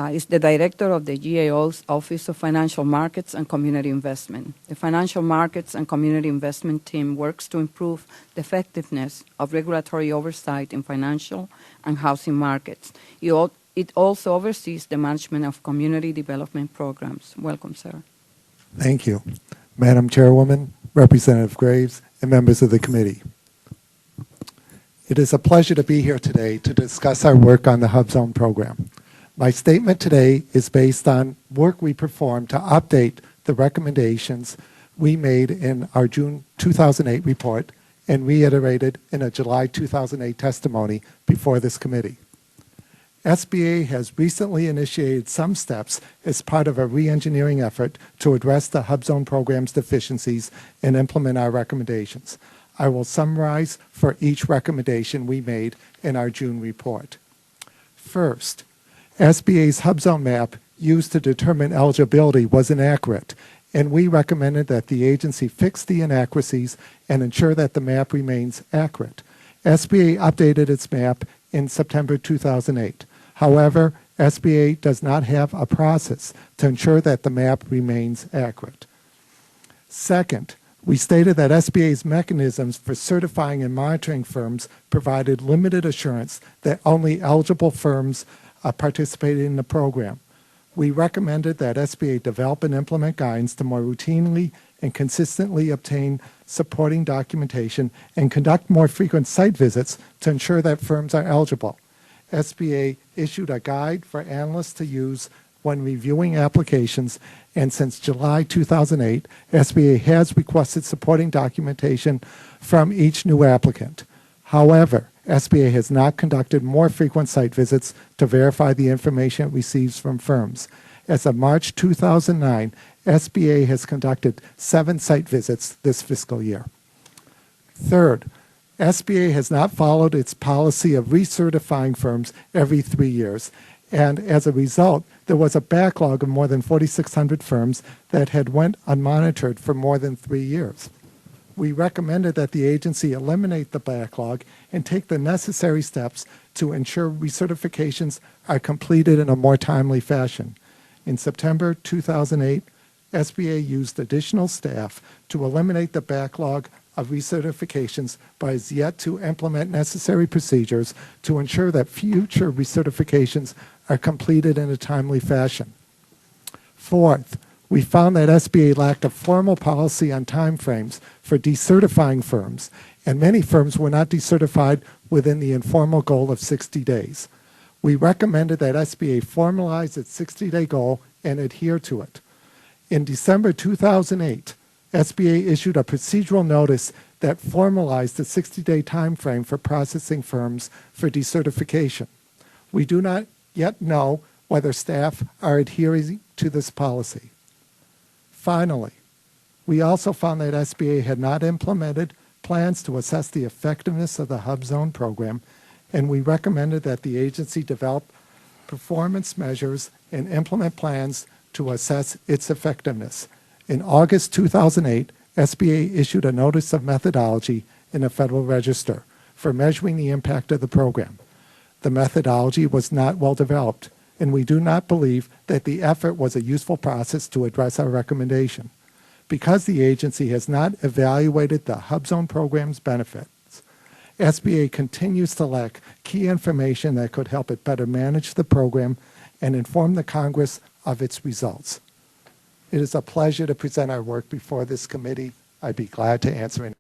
is the director of the GAO's Office of Financial Markets and Community Investment. The Financial Markets and Community Investment team works to improve the effectiveness of regulatory oversight in financial and housing markets. It also oversees the management of community development programs. Welcome, sir. Thank you. Madam Chairwoman, Representative Graves, and members of the committee. It is a pleasure to be here today to discuss our work on the HUBZone program. My statement today is based on work we performed to update the recommendations we made in our June 2008 report and reiterated in a July 2008 testimony before this committee. SBA has recently initiated some steps as part of a re-engineering effort to address the HUBZone program's deficiencies and implement our recommendations. I will summarize for each recommendation we made in our June report. First, SBA's HUBZone map used to determine eligibility was inaccurate, and we recommended that the agency fix the inaccuracies and ensure that the map remains accurate. SBA updated its map in September 2008. However, SBA does not have a process to ensure that the map remains accurate. Second, we stated that SBA's mechanisms for certifying and monitoring firms provided limited assurance that only eligible firms participated in the program. We recommended that SBA develop and implement guidance to more routinely and consistently obtain supporting documentation and conduct more frequent site visits to ensure that firms are eligible. SBA issued a guide for analysts to use when reviewing applications, and since July 2008, SBA has requested supporting documentation from each new applicant. However, SBA has not conducted more frequent site visits to verify the information it receives from firms. As of March 2009, SBA has conducted 7 site visits this fiscal year. Third, SBA has not followed its policy of recertifying firms every 3 years, and as a result, there was a backlog of more than 4,600 firms that had went unmonitored for more than 3 years. We recommended that the agency eliminate the backlog and take the necessary steps to ensure recertifications are completed in a more timely fashion. In September 2008, SBA used additional staff to eliminate the backlog of recertifications, but has yet to implement necessary procedures to ensure that future recertifications are completed in a timely fashion. Fourth, we found that SBA lacked a formal policy on timeframes for decertifying firms, and many firms were not decertified within the informal goal of 60 days. We recommended that SBA formalize its 60-day goal and adhere to it. In December 2008, SBA issued a procedural notice that formalized the 60-day timeframe for processing firms for decertification. We do not yet know whether staff are adhering to this policy. Finally, we also found that SBA had not implemented plans to assess the effectiveness of the HUBZone program, and we recommended that the agency develop performance measures and implement plans to assess its effectiveness. In August 2008, SBA issued a notice of methodology in the Federal Register for measuring the impact of the program. The methodology was not well developed, and we do not believe that the effort was a useful process to address our recommendation. Because the agency has not evaluated the HUBZone program's benefits, SBA continues to lack key information that could help it better manage the program and inform the Congress of its results. It is a pleasure to present our work before this committee. I'd be glad to answer any